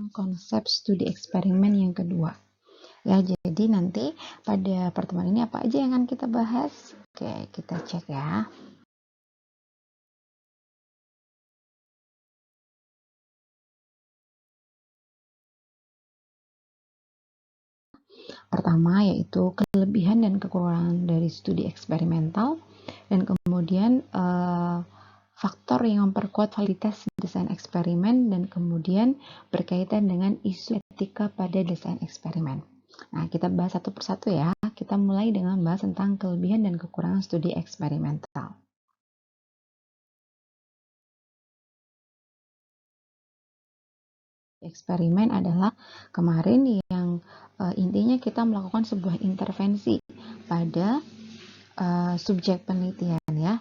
tentang konsep studi eksperimen yang kedua. Ya, jadi nanti pada pertemuan ini apa aja yang akan kita bahas? Oke, kita cek ya. Pertama yaitu kelebihan dan kekurangan dari studi eksperimental, dan kemudian faktor yang memperkuat validitas desain eksperimen, dan kemudian berkaitan dengan isu etika pada desain eksperimen. Nah, kita bahas satu persatu ya. Kita mulai dengan bahas tentang kelebihan dan kekurangan studi eksperimental. Eksperimen adalah kemarin yang intinya kita melakukan sebuah intervensi pada subjek penelitian ya.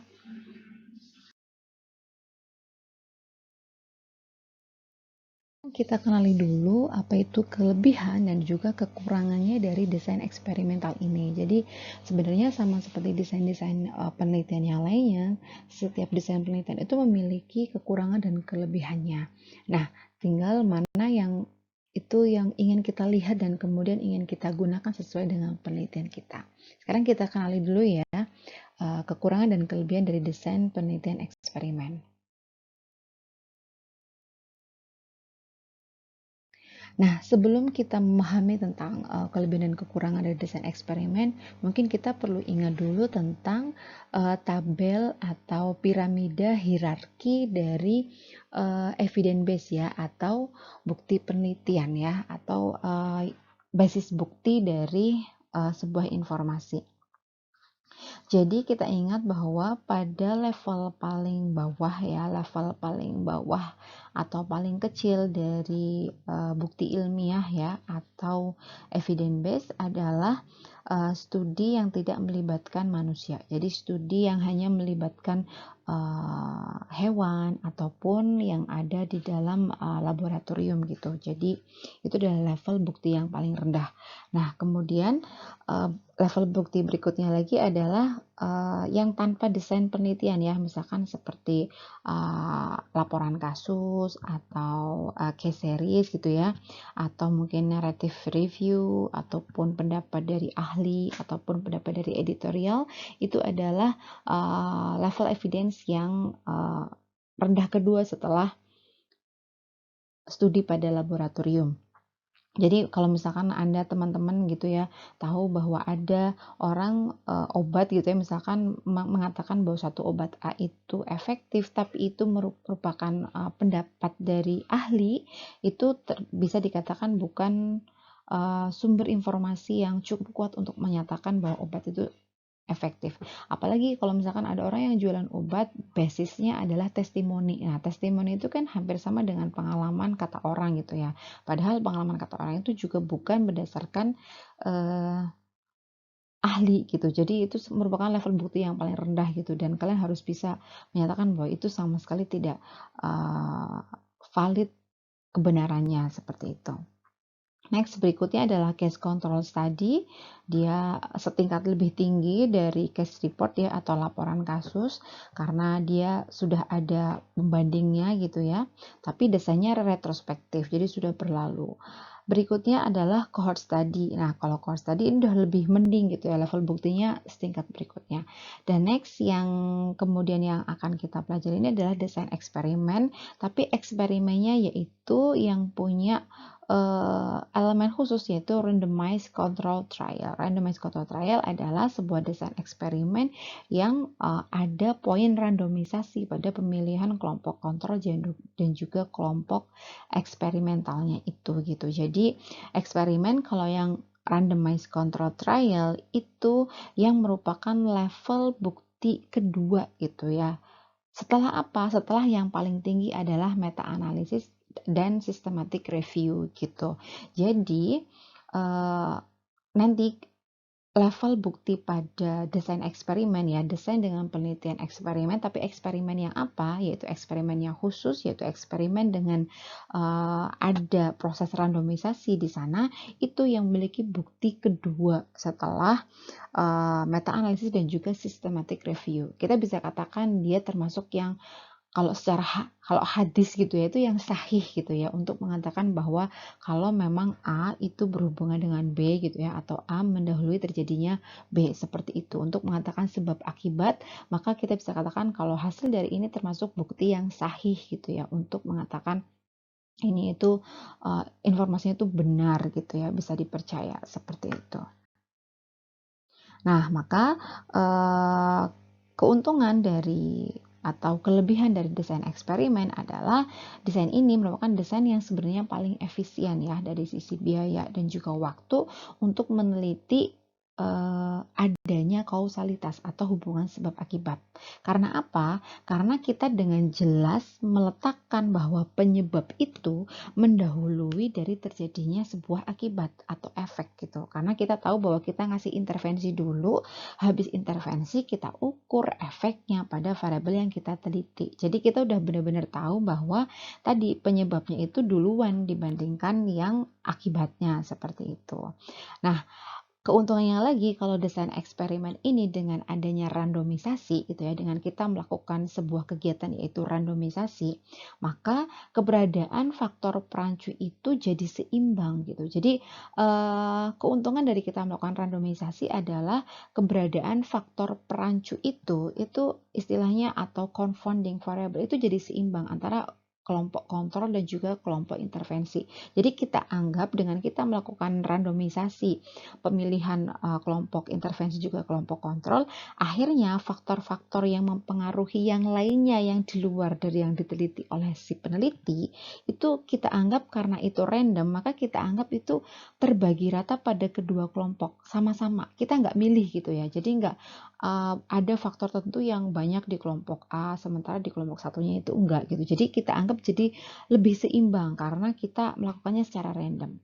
Kita kenali dulu apa itu kelebihan dan juga kekurangannya dari desain eksperimental ini. Jadi sebenarnya sama seperti desain-desain penelitian yang lainnya, setiap desain penelitian itu memiliki kekurangan dan kelebihannya. Nah, tinggal mana yang itu yang ingin kita lihat dan kemudian ingin kita gunakan sesuai dengan penelitian kita. Sekarang kita kenali dulu ya kekurangan dan kelebihan dari desain penelitian eksperimen. Nah, sebelum kita memahami tentang kelebihan dan kekurangan dari desain eksperimen, mungkin kita perlu ingat dulu tentang tabel atau piramida hierarki dari evidence base ya, atau bukti penelitian ya, atau basis bukti dari sebuah informasi. Jadi kita ingat bahwa pada level paling bawah ya, level paling bawah atau paling kecil dari bukti ilmiah ya atau evidence base adalah studi yang tidak melibatkan manusia. Jadi studi yang hanya melibatkan hewan ataupun yang ada di dalam laboratorium gitu. Jadi itu adalah level bukti yang paling rendah. Nah, kemudian level bukti berikutnya lagi adalah yang tanpa desain penelitian ya, misalkan seperti laporan kasus atau case series gitu ya, atau mungkin narrative review ataupun pendapat dari ahli ataupun pendapat dari editorial. Itu adalah level evidence yang rendah kedua setelah studi pada laboratorium. Jadi kalau misalkan Anda teman-teman gitu ya tahu bahwa ada orang obat gitu ya, misalkan mengatakan bahwa satu obat A itu efektif tapi itu merupakan pendapat dari ahli, itu bisa dikatakan bukan sumber informasi yang cukup kuat untuk menyatakan bahwa obat itu efektif. Apalagi kalau misalkan ada orang yang jualan obat, basisnya adalah testimoni. Nah, testimoni itu kan hampir sama dengan pengalaman kata orang gitu ya. Padahal pengalaman kata orang itu juga bukan berdasarkan ahli gitu. Jadi itu merupakan level bukti yang paling rendah gitu, dan kalian harus bisa menyatakan bahwa itu sama sekali tidak valid kebenarannya seperti itu. Next, berikutnya adalah case control study. Dia setingkat lebih tinggi dari case report ya atau laporan kasus karena dia sudah ada pembandingnya gitu ya. Tapi desainnya retrospektif, jadi sudah berlalu. Berikutnya adalah cohort study. Nah, kalau cohort study ini udah lebih mending gitu ya, level buktinya setingkat berikutnya. Dan next yang kemudian yang akan kita pelajari ini adalah desain eksperimen, tapi eksperimennya yaitu yang punya elemen khusus yaitu randomized control trial. Randomized control trial adalah sebuah desain eksperimen yang ada poin randomisasi pada pemilihan kelompok kontrol dan juga kelompok eksperimentalnya itu gitu. Jadi eksperimen kalau yang randomized control trial itu yang merupakan level bukti kedua gitu ya. Setelah apa? Setelah yang paling tinggi adalah meta analisis dan systematic review gitu. Jadi nanti level bukti pada desain eksperimen ya, desain dengan penelitian eksperimen, tapi eksperimen yang apa? Yaitu eksperimen yang khusus, yaitu eksperimen dengan ada proses randomisasi di sana, itu yang memiliki bukti kedua setelah meta analisis dan juga systematic review. Kita bisa katakan dia termasuk yang kalau hadis gitu ya, itu yang sahih gitu ya, untuk mengatakan bahwa kalau memang A itu berhubungan dengan B gitu ya, atau A mendahului terjadinya B, seperti itu. Untuk mengatakan sebab akibat, maka kita bisa katakan kalau hasil dari ini termasuk bukti yang sahih gitu ya, untuk mengatakan ini itu informasinya itu benar gitu ya, bisa dipercaya seperti itu. Nah, maka keuntungan dari atau kelebihan dari desain eksperimen adalah desain ini merupakan desain yang sebenarnya paling efisien ya dari sisi biaya dan juga waktu untuk meneliti adanya kausalitas atau hubungan sebab akibat. Karena apa? Karena kita dengan jelas meletakkan bahwa penyebab itu mendahului dari terjadinya sebuah akibat atau efek gitu. Karena kita tahu bahwa kita ngasih intervensi dulu, habis intervensi kita ukur efeknya pada variabel yang kita teliti. Jadi kita udah benar-benar tahu bahwa tadi penyebabnya itu duluan dibandingkan yang akibatnya, seperti itu. Nah, keuntungannya lagi kalau desain eksperimen ini dengan adanya randomisasi gitu ya, dengan kita melakukan sebuah kegiatan yaitu randomisasi, maka keberadaan faktor perancu itu jadi seimbang gitu. Jadi keuntungan dari kita melakukan randomisasi adalah keberadaan faktor perancu itu istilahnya atau confounding variable itu jadi seimbang antara kelompok kontrol dan juga kelompok intervensi. Jadi kita anggap dengan kita melakukan randomisasi pemilihan kelompok intervensi juga kelompok kontrol, akhirnya faktor-faktor yang mempengaruhi yang lainnya yang di luar dari yang diteliti oleh si peneliti, itu kita anggap karena itu random, maka kita anggap itu terbagi rata pada kedua kelompok, sama-sama. Kita nggak milih gitu ya, jadi nggak ada faktor tertentu yang banyak di kelompok A, sementara di kelompok satunya itu enggak gitu. Jadi kita anggap jadi lebih seimbang karena kita melakukannya secara random.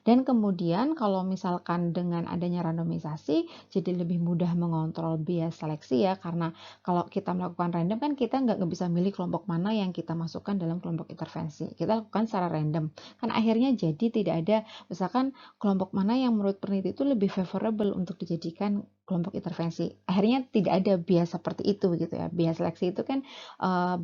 Dan kemudian kalau misalkan dengan adanya randomisasi, jadi lebih mudah mengontrol bias seleksi ya, karena kalau kita melakukan random kan kita nggak bisa milih kelompok mana yang kita masukkan dalam kelompok intervensi. Kita lakukan secara random. Kan akhirnya jadi tidak ada, misalkan kelompok mana yang menurut peneliti itu lebih favorable untuk dijadikan kelompok intervensi. Akhirnya tidak ada bias seperti itu gitu ya. Bias seleksi itu kan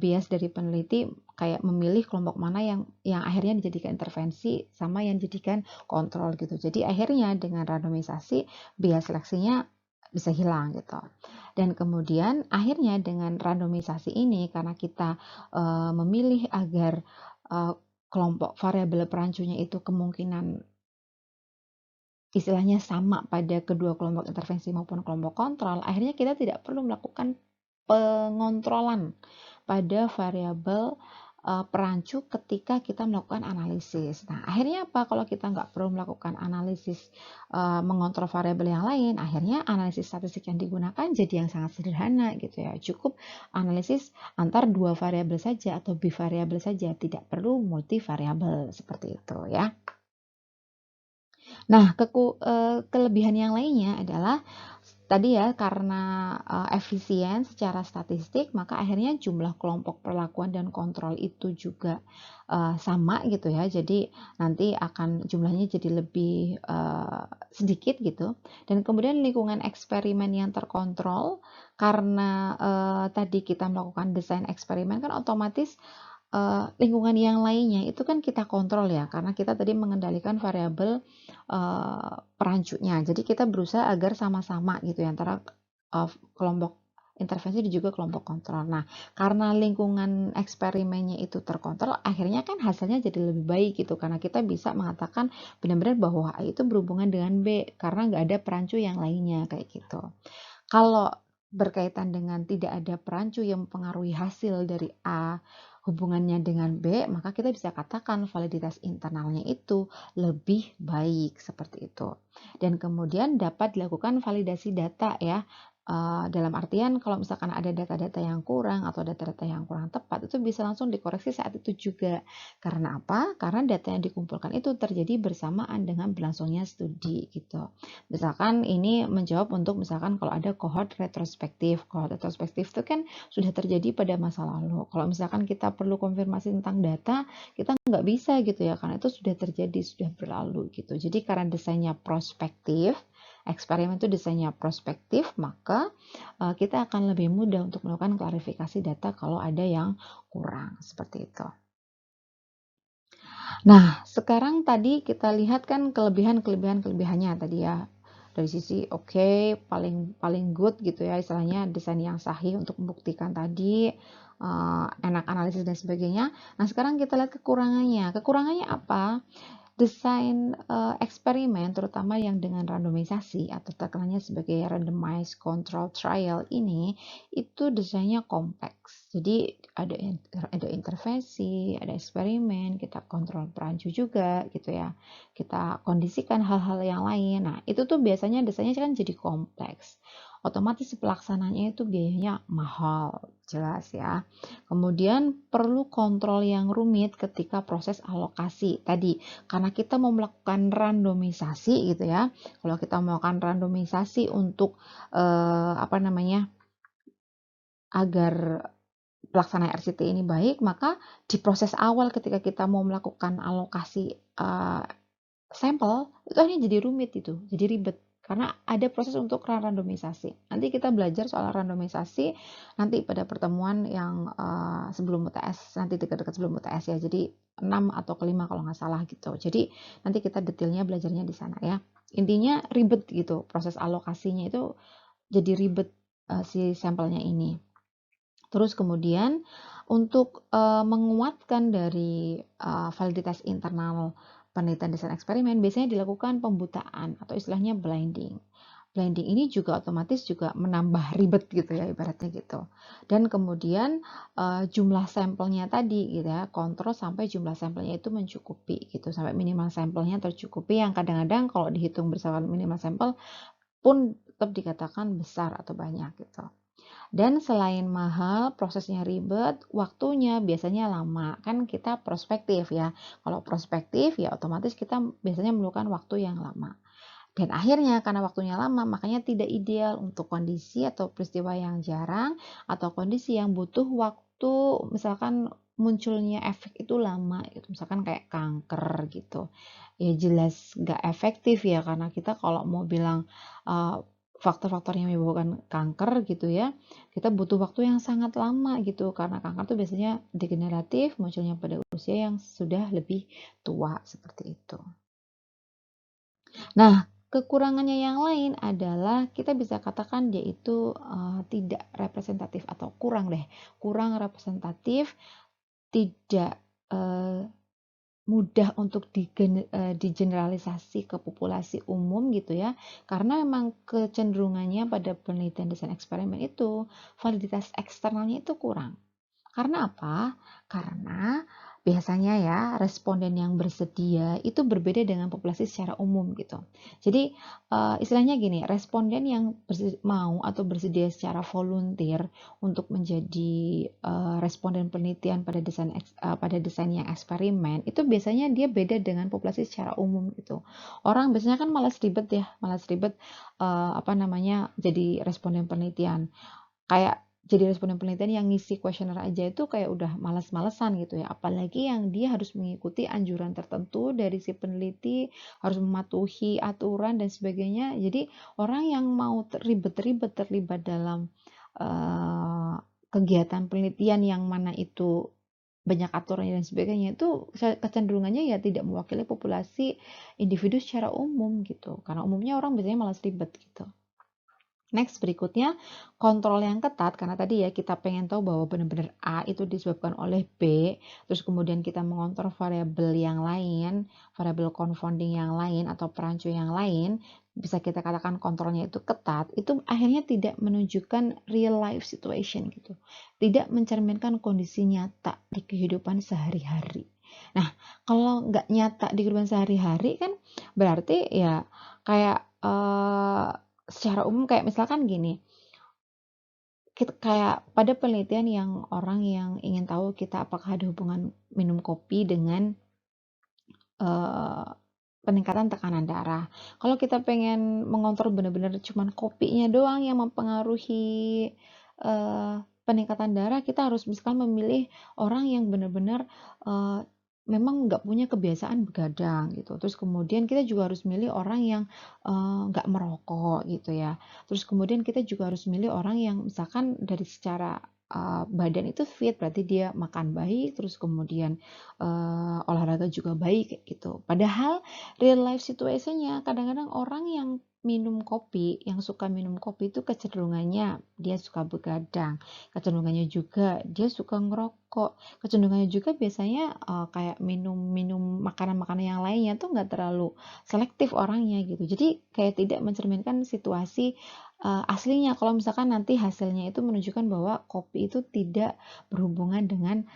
bias dari peneliti kayak memilih kelompok mana yang akhirnya dijadikan intervensi sama yang dijadikan kontrol gitu. Jadi akhirnya dengan randomisasi bias seleksinya bisa hilang gitu. Dan kemudian akhirnya dengan randomisasi ini karena kita memilih agar kelompok variabel perancunya itu kemungkinan istilahnya sama pada kedua kelompok intervensi maupun kelompok kontrol, akhirnya kita tidak perlu melakukan pengontrolan pada variabel perancu ketika kita melakukan analisis. Nah, akhirnya apa? Kalau kita nggak perlu melakukan analisis mengontrol variabel yang lain, akhirnya analisis statistik yang digunakan jadi yang sangat sederhana gitu ya. Cukup analisis antar dua variabel saja atau bivariabel saja, tidak perlu multivariabel seperti itu ya. Nah, kelebihan yang lainnya adalah tadi ya, karena efisien secara statistik, maka akhirnya jumlah kelompok perlakuan dan kontrol itu juga sama gitu ya. Jadi nanti akan jumlahnya jadi lebih sedikit gitu. Dan kemudian lingkungan eksperimen yang terkontrol, karena tadi kita melakukan desain eksperimen kan otomatis lingkungan yang lainnya itu kan kita kontrol ya, karena kita tadi mengendalikan variabel perancunya. Jadi kita berusaha agar sama-sama gitu ya antara kelompok intervensi dan juga kelompok kontrol. Nah, karena lingkungan eksperimennya itu terkontrol, akhirnya kan hasilnya jadi lebih baik gitu, karena kita bisa mengatakan benar-benar bahwa A itu berhubungan dengan B karena nggak ada perancu yang lainnya kayak gitu. Kalau berkaitan dengan tidak ada perancu yang mempengaruhi hasil dari A hubungannya dengan B, maka kita bisa katakan validitas internalnya itu lebih baik seperti itu. Dan kemudian dapat dilakukan validasi data ya. Dalam artian kalau misalkan ada data-data yang kurang atau data-data yang kurang tepat, itu bisa langsung dikoreksi saat itu juga. Karena apa? Karena data yang dikumpulkan itu terjadi bersamaan dengan berlangsungnya studi gitu. Misalkan ini menjawab untuk misalkan kalau ada cohort retrospektif. Cohort retrospektif itu kan sudah terjadi pada masa lalu. Kalau misalkan kita perlu konfirmasi tentang data, kita nggak bisa gitu ya, karena itu sudah terjadi, sudah berlalu gitu. Jadi karena desainnya prospektif, eksperimen itu desainnya prospektif, maka kita akan lebih mudah untuk melakukan klarifikasi data kalau ada yang kurang, seperti itu. Nah, sekarang tadi kita lihat kan kelebihannya tadi ya. Dari sisi oke, paling paling good gitu ya, istilahnya desain yang sahih untuk membuktikan tadi, enak analisis dan sebagainya. Nah, sekarang kita lihat kekurangannya. Kekurangannya apa? Desain eksperimen, terutama yang dengan randomisasi atau terkenalnya sebagai randomized control trial ini, itu desainnya kompleks. Jadi ada intervensi, ada eksperimen, kita kontrol perancu juga gitu ya. Kita kondisikan hal-hal yang lain. Nah, itu tuh biasanya desainnya kan jadi kompleks. Otomatis pelaksanaannya itu biayanya mahal, jelas ya. Kemudian perlu kontrol yang rumit ketika proses alokasi. Tadi karena kita mau melakukan randomisasi gitu ya. Kalau kita melakukan randomisasi untuk apa namanya, agar pelaksanaan RCT ini baik, maka di proses awal ketika kita mau melakukan alokasi sampel itu akhirnya jadi rumit, itu jadi ribet karena ada proses untuk randomisasi. Nanti kita belajar soal randomisasi nanti pada pertemuan yang sebelum UTS, nanti dekat-dekat sebelum UTS ya. Jadi 6 atau kelima kalau nggak salah gitu. Jadi nanti kita detailnya belajarnya di sana ya. Intinya ribet gitu, proses alokasinya itu jadi ribet si sampelnya ini. Terus kemudian untuk menguatkan dari validitas internal penelitian desain eksperimen biasanya dilakukan pembutaan atau istilahnya blinding. Blinding ini juga otomatis juga menambah ribet gitu ya, ibaratnya gitu. Dan kemudian jumlah sampelnya tadi gitu ya, kontrol sampai jumlah sampelnya itu mencukupi gitu, sampai minimal sampelnya tercukupi, yang kadang-kadang kalau dihitung berdasarkan minimal sampel pun tetap dikatakan besar atau banyak gitu. Dan selain mahal, prosesnya ribet, waktunya biasanya lama. Kan kita prospektif ya. Kalau prospektif ya otomatis kita biasanya memerlukan waktu yang lama. Dan akhirnya karena waktunya lama, makanya tidak ideal untuk kondisi atau peristiwa yang jarang atau kondisi yang butuh waktu, misalkan munculnya efek itu lama gitu, misalkan kayak kanker gitu. Ya jelas nggak efektif ya, karena kita kalau mau bilang faktor-faktor yang menyebabkan kanker gitu ya, kita butuh waktu yang sangat lama gitu, karena kanker tuh biasanya degeneratif, munculnya pada usia yang sudah lebih tua, seperti itu. Nah, kekurangannya yang lain adalah kita bisa katakan dia itu tidak representatif atau kurang representatif, tidak mudah untuk digeneralisasi ke populasi umum gitu ya, karena memang kecenderungannya pada penelitian desain eksperimen itu validitas eksternalnya itu kurang. Karena apa? Karena biasanya ya responden yang bersedia itu berbeda dengan populasi secara umum gitu. Jadi istilahnya gini, responden yang mau atau bersedia secara volunteer untuk menjadi responden penelitian pada desain yang eksperimen itu biasanya dia beda dengan populasi secara umum gitu. Orang biasanya kan malas ribet ya, apa namanya jadi responden penelitian. Kayak jadi responden penelitian yang ngisi kuesioner aja itu kayak udah malas-malesan gitu ya, apalagi yang dia harus mengikuti anjuran tertentu dari si peneliti, harus mematuhi aturan dan sebagainya. Jadi orang yang mau ribet-ribet terlibat dalam kegiatan penelitian yang mana itu banyak aturan dan sebagainya, itu kecenderungannya ya tidak mewakili populasi individu secara umum gitu, karena umumnya orang biasanya malas ribet gitu. Next, berikutnya kontrol yang ketat, karena tadi ya kita pengen tahu bahwa benar-benar A itu disebabkan oleh B, terus kemudian kita mengontrol variabel yang lain, variabel confounding yang lain atau perancu yang lain, bisa kita katakan kontrolnya itu ketat, itu akhirnya tidak menunjukkan real life situation gitu. Tidak mencerminkan kondisi nyata di kehidupan sehari-hari. Nah, kalau nggak nyata di kehidupan sehari-hari kan berarti ya kayak secara umum kayak misalkan gini, kayak pada penelitian yang orang yang ingin tahu kita apakah ada hubungan minum kopi dengan peningkatan tekanan darah. Kalau kita pengen mengontrol benar-benar cuman kopinya doang yang mempengaruhi peningkatan darah, kita harus misalkan memilih orang yang benar-benar memang nggak punya kebiasaan begadang gitu. Terus kemudian kita juga harus milih orang yang nggak merokok gitu ya. Terus kemudian kita juga harus milih orang yang misalkan dari secara badan itu fit, berarti dia makan baik, terus kemudian olahraga juga baik kayak gitu. Padahal real life situation-nya kadang-kadang orang yang minum kopi, yang suka minum kopi itu kecenderungannya dia suka begadang, kecenderungannya juga dia suka ngerokok, kecenderungannya juga biasanya kayak minum makanan-makanan yang lainnya tuh nggak terlalu selektif orangnya gitu. Jadi kayak tidak mencerminkan situasi aslinya kalau misalkan nanti hasilnya itu menunjukkan bahwa kopi itu tidak berhubungan dengan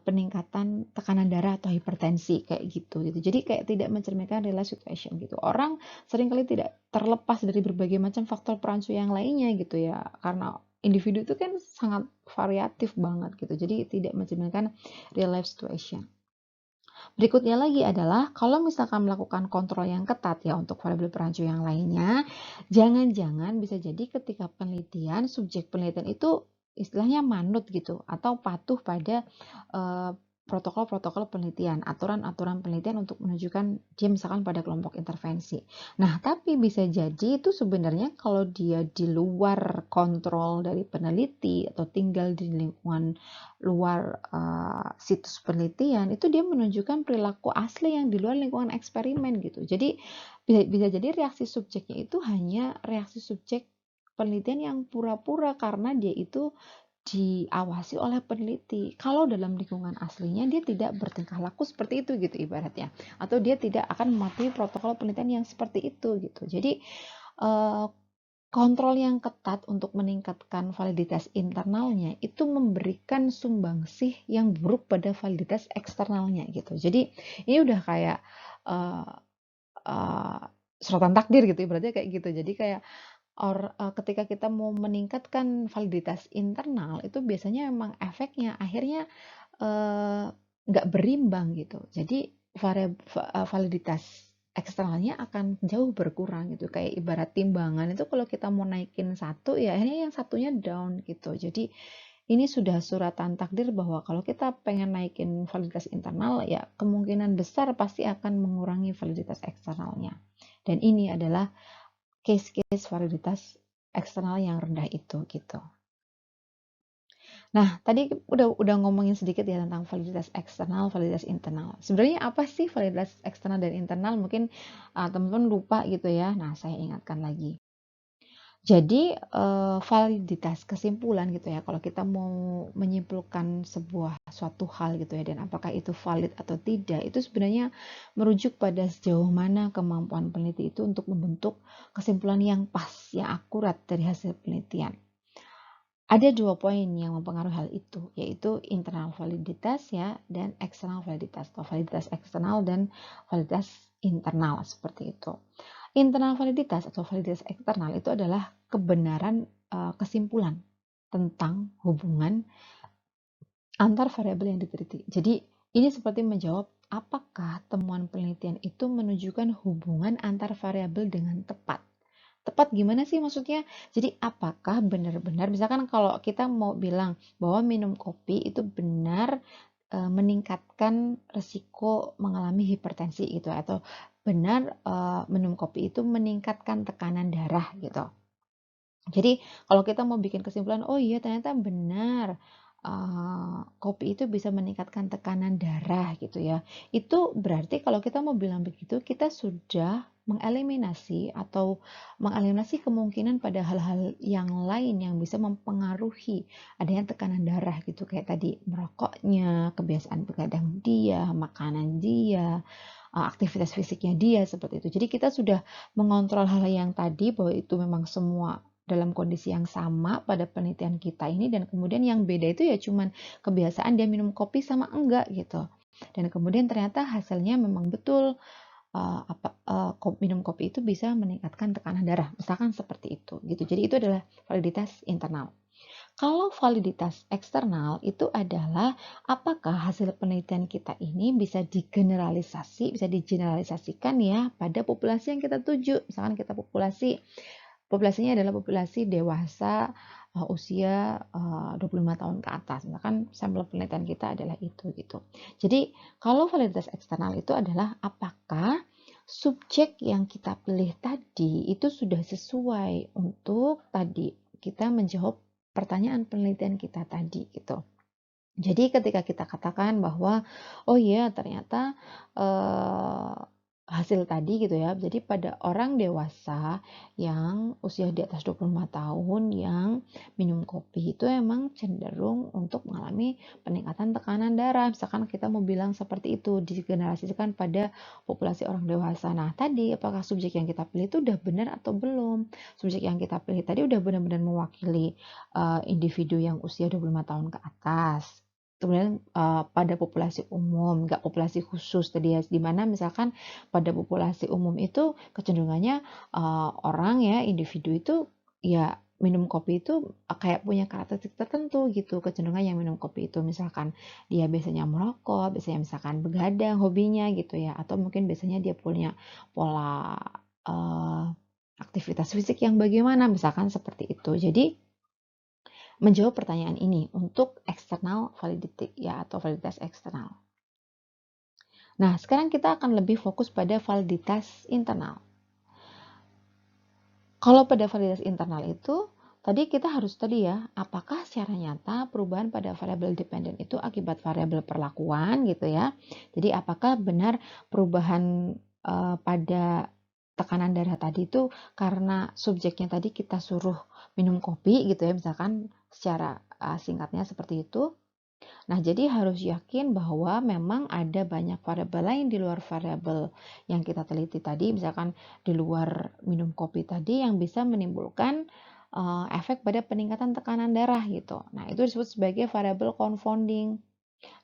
peningkatan tekanan darah atau hipertensi kayak gitu. Jadi kayak tidak mencerminkan real life situation gitu. Orang seringkali tidak terlepas dari berbagai macam faktor perancu yang lainnya gitu ya. Karena individu itu kan sangat variatif banget gitu. Jadi tidak mencerminkan real life situation. Berikutnya lagi adalah kalau misalkan melakukan kontrol yang ketat ya untuk variabel perancu yang lainnya, jangan-jangan bisa jadi ketika penelitian, subjek penelitian itu istilahnya manut gitu atau patuh pada protokol-protokol penelitian, aturan-aturan penelitian untuk menunjukkan dia misalkan pada kelompok intervensi. Nah, tapi bisa jadi itu sebenarnya kalau dia di luar kontrol dari peneliti atau tinggal di lingkungan luar situs penelitian, itu dia menunjukkan perilaku asli yang di luar lingkungan eksperimen gitu. Jadi bisa jadi reaksi subjeknya itu hanya reaksi subjek penelitian yang pura-pura karena dia itu diawasi oleh peneliti. Kalau dalam lingkungan aslinya dia tidak bertingkah laku seperti itu gitu ibaratnya. Atau dia tidak akan mematuhi protokol penelitian yang seperti itu gitu. Jadi kontrol yang ketat untuk meningkatkan validitas internalnya itu memberikan sumbangsih yang buruk pada validitas eksternalnya gitu. Jadi ini udah kayak uh, uh, suratan takdir gitu berarti kayak gitu. Jadi kayak ketika kita mau meningkatkan validitas internal itu biasanya memang efeknya akhirnya nggak berimbang gitu. Jadi validitas eksternalnya akan jauh berkurang gitu. Kayak ibarat timbangan itu kalau kita mau naikin satu ya akhirnya yang satunya down gitu. Jadi ini sudah suratan takdir bahwa kalau kita pengen naikin validitas internal ya kemungkinan besar pasti akan mengurangi validitas eksternalnya. Dan ini adalah case-case validitas eksternal yang rendah itu gitu. Nah, tadi udah ngomongin sedikit ya tentang validitas eksternal, validitas internal. Sebenarnya apa sih validitas eksternal dan internal? Mungkin teman-teman lupa gitu ya. Nah, saya ingatkan lagi. Jadi validitas kesimpulan gitu ya, kalau kita mau menyimpulkan suatu hal gitu ya, dan apakah itu valid atau tidak, itu sebenarnya merujuk pada sejauh mana kemampuan peneliti itu untuk membentuk kesimpulan yang pas, yang akurat dari hasil penelitian. Ada 2 poin yang mempengaruhi hal itu, yaitu internal validitas ya, dan eksternal validitas, atau validitas eksternal dan validitas internal seperti itu. Internal validitas atau validitas eksternal itu adalah kebenaran kesimpulan tentang hubungan antar variabel yang diteliti. Jadi ini seperti menjawab apakah temuan penelitian itu menunjukkan hubungan antar variabel dengan tepat. Tepat gimana sih maksudnya? Jadi apakah benar-benar misalkan kalau kita mau bilang bahwa minum kopi itu benar meningkatkan resiko mengalami hipertensi gitu atau benar minum kopi itu meningkatkan tekanan darah gitu. Jadi kalau kita mau bikin kesimpulan, oh iya ternyata benar kopi itu bisa meningkatkan tekanan darah gitu ya. Itu berarti kalau kita mau bilang begitu, kita sudah mengeliminasi kemungkinan pada hal-hal yang lain yang bisa mempengaruhi adanya tekanan darah gitu kayak tadi merokoknya, kebiasaan begadang dia, makanan dia, aktivitas fisiknya dia seperti itu. Jadi kita sudah mengontrol hal yang tadi bahwa itu memang semua dalam kondisi yang sama pada penelitian kita ini dan kemudian yang beda itu ya cuman kebiasaan dia minum kopi sama enggak gitu. Dan kemudian ternyata hasilnya memang betul minum kopi itu bisa meningkatkan tekanan darah, misalkan seperti itu gitu. Jadi itu adalah validitas internal. Kalau validitas eksternal itu adalah apakah hasil penelitian kita ini bisa digeneralisasikan ya pada populasi yang kita tuju. Misalkan kita populasi populasinya adalah populasi dewasa usia 25 tahun ke atas. Misalkan sampel penelitian kita adalah itu gitu. Jadi kalau validitas eksternal itu adalah apakah subjek yang kita pilih tadi itu sudah sesuai untuk tadi kita menjawab pertanyaan penelitian kita tadi gitu. Jadi ketika kita katakan bahwa, oh iya ternyata eh, hasil tadi gitu ya, jadi pada orang dewasa yang usia di atas 25 tahun yang minum kopi itu emang cenderung untuk mengalami peningkatan tekanan darah. Misalkan kita mau bilang seperti itu, digeneralisasikan pada populasi orang dewasa. Nah tadi apakah subjek yang kita pilih itu udah benar atau belum? Subjek yang kita pilih tadi udah benar-benar mewakili individu yang usia 25 tahun ke atas. Kemudian pada populasi umum, nggak populasi khusus tadi ya, di mana misalkan pada populasi umum itu kecenderungannya orang ya, individu itu ya minum kopi itu kayak punya karakteristik tertentu gitu, kecenderungan yang minum kopi itu misalkan dia biasanya merokok, biasanya misalkan begadang hobinya gitu ya, atau mungkin biasanya dia punya pola uh, aktivitas fisik yang bagaimana, misalkan seperti itu. Jadi menjawab pertanyaan ini untuk external validity ya atau validitas eksternal. Nah, sekarang kita akan lebih fokus pada validitas internal. Kalau pada validitas internal itu tadi kita harus tadi ya, apakah secara nyata perubahan pada variabel dependen itu akibat variabel perlakuan gitu ya. Jadi apakah benar perubahan pada tekanan darah tadi itu karena subjeknya tadi kita suruh minum kopi gitu ya, misalkan secara singkatnya seperti itu. Nah, jadi harus yakin bahwa memang ada banyak variabel lain di luar variabel yang kita teliti tadi, misalkan di luar minum kopi tadi yang bisa menimbulkan efek pada peningkatan tekanan darah gitu. Nah, itu disebut sebagai variabel confounding.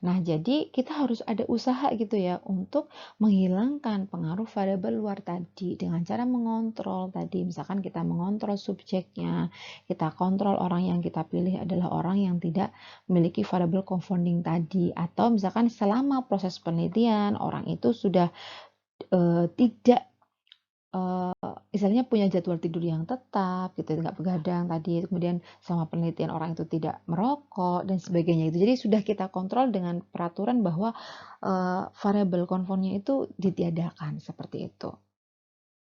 Nah, jadi kita harus ada usaha gitu ya untuk menghilangkan pengaruh variabel luar tadi dengan cara mengontrol tadi. Misalkan kita mengontrol subjeknya, kita kontrol orang yang kita pilih adalah orang yang tidak memiliki variabel confounding tadi. Atau misalkan selama proses penelitian orang itu sudah tidak misalnya punya jadwal tidur yang tetap gitu, nggak begadang tadi, kemudian sama penelitian orang itu tidak merokok dan sebagainya itu. Jadi sudah kita kontrol dengan peraturan bahwa variabel confoundnya itu ditiadakan seperti itu.